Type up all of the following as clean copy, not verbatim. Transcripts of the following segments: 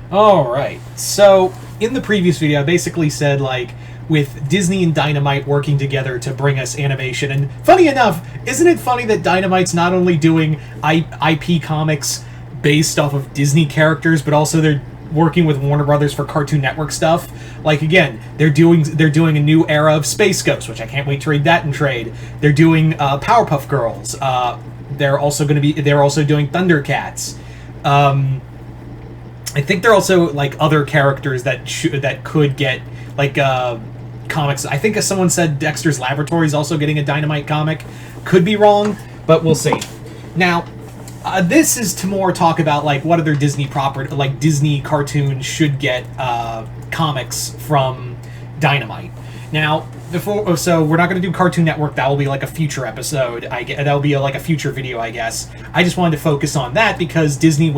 Alright, so in the previous video I basically said, like, with Disney and Dynamite working together to bring us animation, and funny enough, isn't it funny that Dynamite's not only doing IP comics based off of Disney characters, but also they're working with Warner Brothers for Cartoon Network stuff? Like, again, they're doing a new era of Space Ghost, which I can't wait to read that in trade. They're doing Powerpuff Girls. They're also doing Thundercats. I think there are also, like, other characters that could get, like, comics. I think, as someone said, Dexter's Laboratory is also getting a Dynamite comic. Could be wrong, but we'll see. Now, this is to more talk about, like, what other Disney Disney cartoons should get comics from Dynamite. Now, so we're not going to do Cartoon Network. That will be like a future episode. That will be like a future video, I guess. I just wanted to focus on that because Disney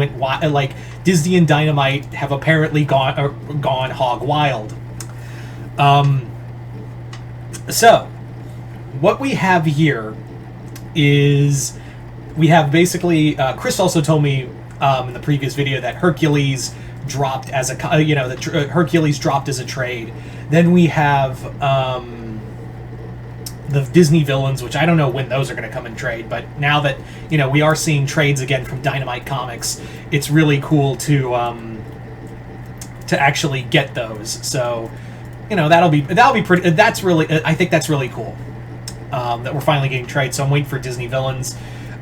Disney and Dynamite have apparently gone hog wild. So what we have here is we have basically Chris also told me in the previous video that Hercules dropped as Hercules dropped as a trade. Then we have the Disney villains, which I don't know when those are going to come in trade, but now that we are seeing trades again from Dynamite Comics, it's really cool to actually get those. So that'll be pretty. I think that's really cool that we're finally getting trades. So I'm waiting for Disney villains.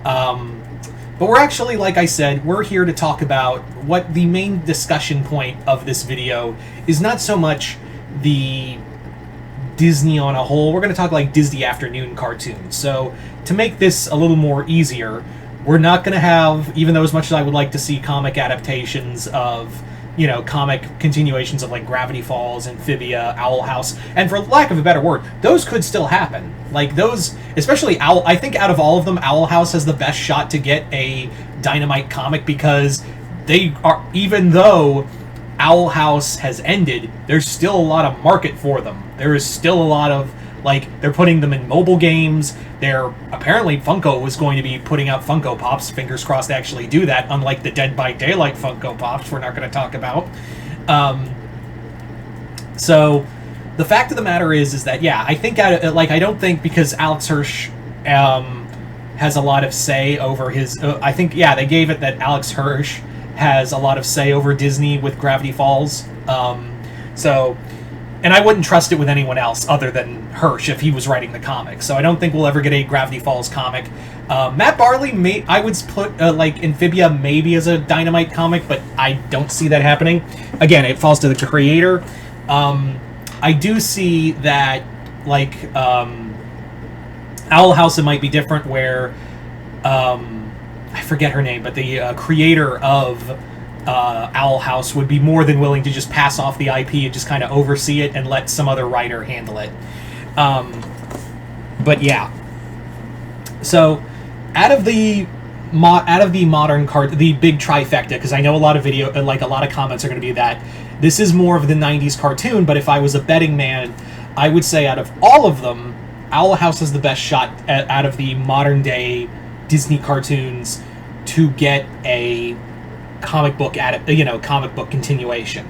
But we're actually, like I said, we're here to talk about what the main discussion point of this video is. Not so much the Disney on a whole. We're going to talk like Disney afternoon cartoons. So to make this a little more easier, we're not going to have, even though as much as I would like to see comic adaptations of, comic continuations of like Gravity Falls, Amphibia, Owl House, and for lack of a better word, those could still happen. Like those, especially I think out of all of them, Owl House has the best shot to get a Dynamite comic because they are, even though Owl House has ended, there's still a lot of market for them. There is still a lot of, like, they're putting them in mobile games. Apparently Funko was going to be putting out Funko Pops. Fingers crossed they actually do that, unlike the Dead by Daylight Funko Pops we're not going to talk about. So the fact of the matter is that, yeah, I think, I don't think because Alex Hirsch has a lot of say over his... I think, yeah, they gave it that Alex Hirsch has a lot of say over Disney with Gravity Falls. And I wouldn't trust it with anyone else other than Hirsch if he was writing the comic. So I don't think we'll ever get a Gravity Falls comic. Matt Barley, I would put Amphibia maybe as a Dynamite comic, but I don't see that happening. Again, it falls to the creator. I do see that, Owl House, it might be different where... I forget her name, but the creator of Owl House would be more than willing to just pass off the IP and just kind of oversee it and let some other writer handle it. But yeah. So, out of the modern the big trifecta, because I know a lot of a lot of comments are going to be that this is more of the 90s cartoon, but if I was a betting man, I would say out of all of them, Owl House has the best shot out of the modern day Disney cartoons to get a comic book continuation.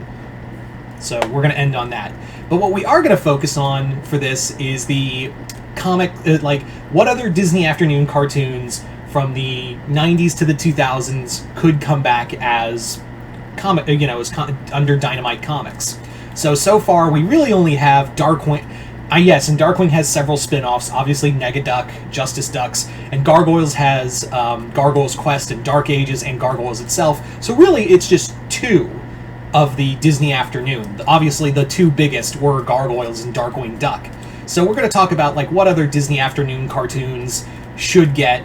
So we're going to end on that. But what we are going to focus on for this is the comic, what other Disney afternoon cartoons from the 90s to the 2000s could come back as comic, under Dynamite Comics. So far we really only have Darkwing. Yes, and Darkwing has several spin-offs. Obviously, Negaduck, Justice Ducks, and Gargoyles has Gargoyles Quest and Dark Ages and Gargoyles itself. So really, it's just two of the Disney afternoon. Obviously, the two biggest were Gargoyles and Darkwing Duck. So we're going to talk about what other Disney afternoon cartoons should get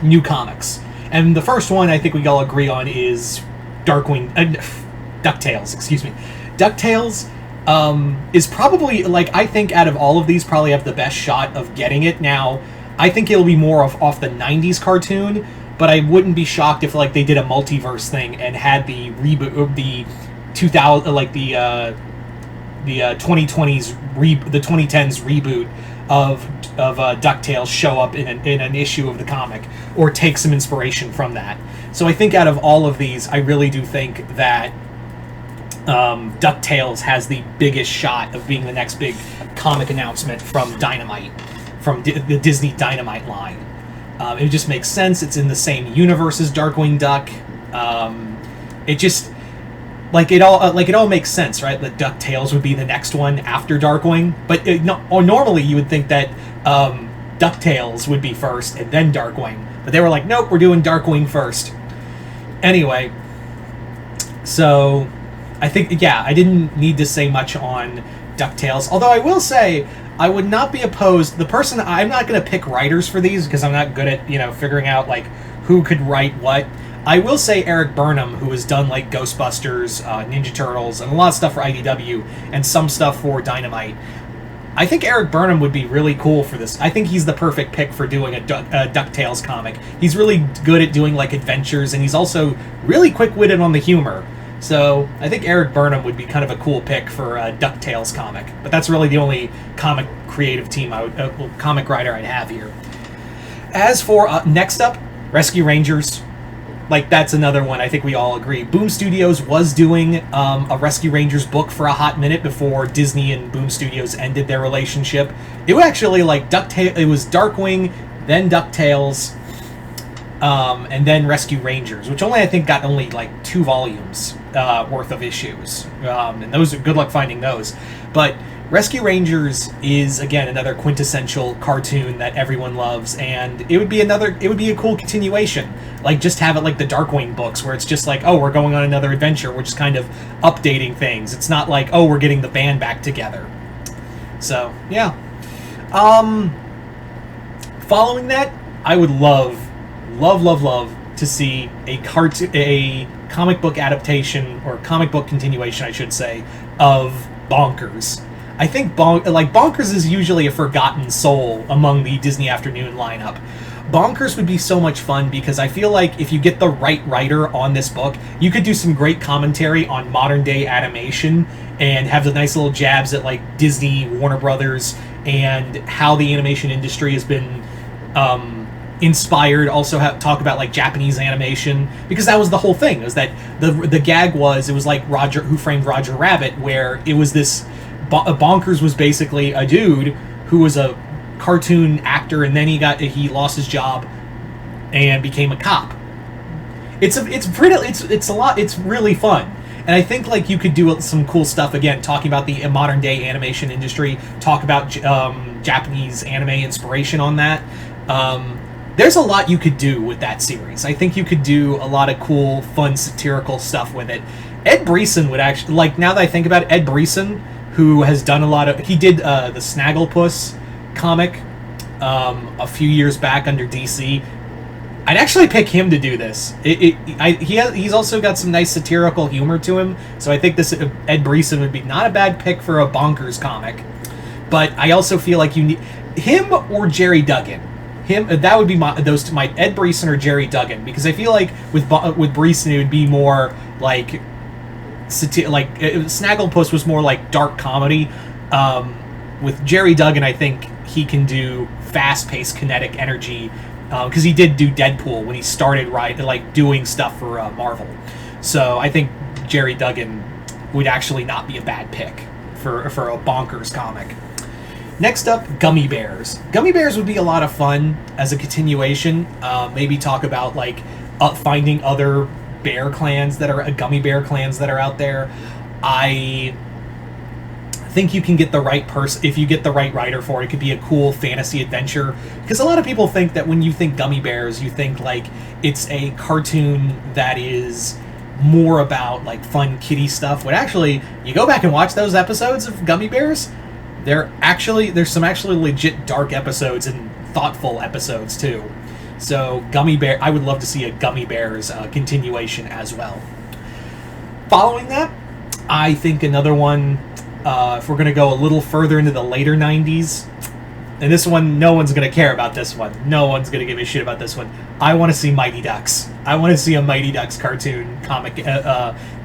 new comics. And the first one I think we all agree on is DuckTales. Excuse me, DuckTales. Is probably, I think out of all of these, probably have the best shot of getting it. Now, I think it'll be more off the 90s cartoon, but I wouldn't be shocked if, they did a multiverse thing and had the reboot, the 2000, the 2020s, the 2010s reboot of DuckTales show up in an issue of the comic, or take some inspiration from that. So I think out of all of these, I really do think that DuckTales has the biggest shot of being the next big comic announcement from Dynamite, from the Disney Dynamite line. It just makes sense. It's in the same universe as Darkwing Duck. It just it all makes sense, right? That DuckTales would be the next one after Darkwing, but normally you would think that DuckTales would be first and then Darkwing, but they were like, nope, we're doing Darkwing first. Anyway, so I think, yeah, I didn't need to say much on DuckTales, although I will say I would not be opposed. I'm not going to pick writers for these because I'm not good at, figuring out, who could write what. I will say Eric Burnham, who has done, Ghostbusters, Ninja Turtles, and a lot of stuff for IDW, and some stuff for Dynamite. I think Eric Burnham would be really cool for this. I think he's the perfect pick for doing a DuckTales comic. He's really good at doing, adventures, and he's also really quick-witted on the humor. So I think Eric Burnham would be kind of a cool pick for a DuckTales comic. But that's really the only comic creative team comic writer I'd have here. As for next up, Rescue Rangers. That's another one I think we all agree. Boom Studios was doing a Rescue Rangers book for a hot minute before Disney and Boom Studios ended their relationship. It was actually it was Darkwing, then DuckTales, and then Rescue Rangers, which I think got only 2 volumes worth of issues. And those, good luck finding those. But Rescue Rangers is, again, another quintessential cartoon that everyone loves, and it would be a cool continuation. Just have it like the Darkwing books, where it's just oh, we're going on another adventure, we're just kind of updating things. It's not oh, we're getting the band back together. So, yeah. Following that, I would love to see a comic book adaptation, or comic book continuation, I should say, of Bonkers. I think Bonkers is usually a forgotten soul among the Disney Afternoon lineup. Bonkers would be so much fun because I feel like if you get the right writer on this book, you could do some great commentary on modern day animation and have the nice little jabs at Disney, Warner Brothers, and how the animation industry has been inspired. Also talk about Japanese animation, because that was the whole thing. Was that the gag was, it was like Who Framed Roger Rabbit, where it was this Bonkers was basically a dude who was a cartoon actor, and then he lost his job and became a cop. It's really fun, and I think you could do some cool stuff, again, talking about the modern day animation industry, talk about Japanese anime inspiration on that. There's a lot you could do with that series. I think you could do a lot of cool, fun, satirical stuff with it. Ed Brisson would actually, now that I think about it, Ed Brisson, who has done he did the Snagglepuss comic a few years back under DC. I'd actually pick him to do this. He's also got some nice satirical humor to him, so I think this Ed Brisson would be not a bad pick for a Bonkers comic. But I also feel like you need him or Jerry Duggan. That would be my Ed Brisson or Jerry Duggan, because I feel like with Brisson it would be more Snagglepuss was more dark comedy. With Jerry Duggan, I think he can do fast-paced kinetic energy, because he did do Deadpool when he started doing stuff for Marvel. So I think Jerry Duggan would actually not be a bad pick for a Bonkers comic. Next up, Gummy Bears. Gummy Bears would be a lot of fun as a continuation. Maybe talk about finding other bear clans gummy bear clans that are out there. I think you can get the right person. If you get the right writer for it, it could be a cool fantasy adventure, because a lot of people think that when you think Gummy Bears, you think it's a cartoon that is more about fun kiddie stuff. But actually, you go back and watch those episodes of Gummy Bears, there's some actually legit dark episodes and thoughtful episodes too. So I would love to see a Gummy Bears continuation as well. Following that, I think another one, if we're going to go a little further into the later 90s, and this one, no one's going to care about this one. No one's going to give a shit about this one. I want to see Mighty Ducks. I want to see a Mighty Ducks cartoon comic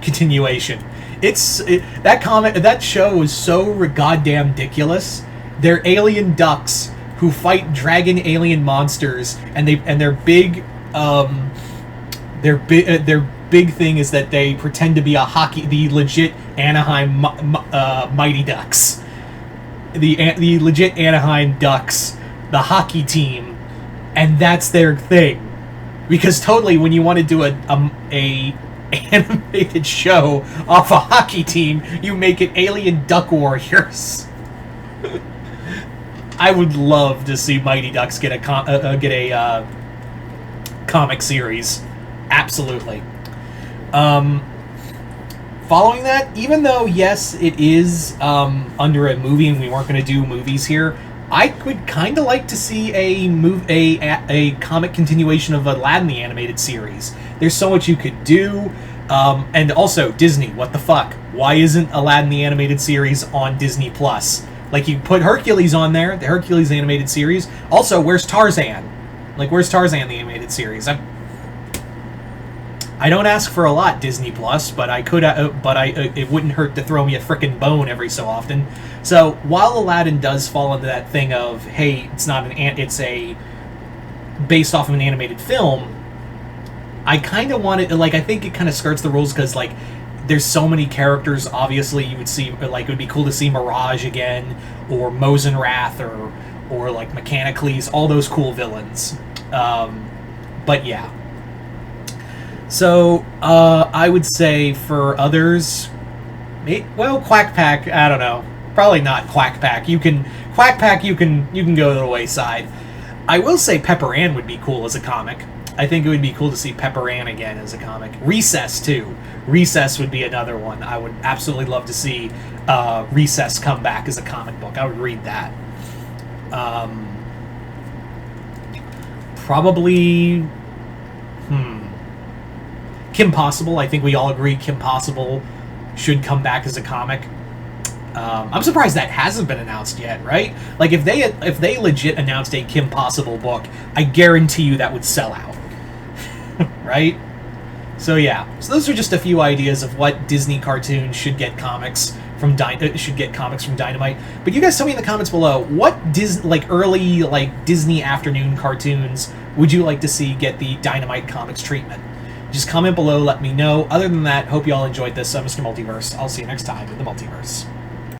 continuation. That show is so goddamn ridiculous They're alien ducks who fight dragon alien monsters, and their big their big thing is that they pretend to be the legit Anaheim Mighty Ducks, the legit Anaheim Ducks, the hockey team, and that's their thing. Because totally, when you want to do a animated show off a hockey team, you make it Alien Duck Warriors. I would love to see Mighty Ducks get a comic series. Absolutely. Following that, even though yes, it is under a movie, and we weren't going to do movies here, I would kind of like to see a comic continuation of Aladdin the animated series. There's so much you could do, and also Disney. What the fuck? Why isn't Aladdin the animated series on Disney Plus? Like, you put Hercules on there, the Hercules animated series. Also, where's Tarzan? Like, where's Tarzan the animated series? I don't ask for a lot, Disney Plus, but I could, it wouldn't hurt to throw me a frickin' bone every so often. So while Aladdin does fall into that thing of, hey, it's based off of an animated film, I kind of want it, like, I think it kind of skirts the rules because, like, there's so many characters. Obviously, you would see, like, it would be cool to see Mirage again, or Mosenrath, or like Mechanicles, all those cool villains. But yeah. So, I would say for others, Quack Pack, I don't know. Probably not Quack Pack. You can go to the wayside. I will say Pepper Ann would be cool as a comic. I think it would be cool to see Pepper Ann again as a comic. Recess, too. Recess would be another one. I would absolutely love to see Recess come back as a comic book. I would read that. Probably... Kim Possible. I think we all agree Kim Possible should come back as a comic. I'm surprised that hasn't been announced yet, right? Like, if they legit announced a Kim Possible book, I guarantee you that would sell out. Right? So yeah. So those are just a few ideas of what Disney cartoons should get comics from Dynamite. But you guys tell me in the comments below, what early Disney afternoon cartoons would you like to see get the Dynamite Comics treatment? Just comment below, let me know. Other than that, hope you all enjoyed this, Mr. Multiverse. I'll see you next time in the Multiverse.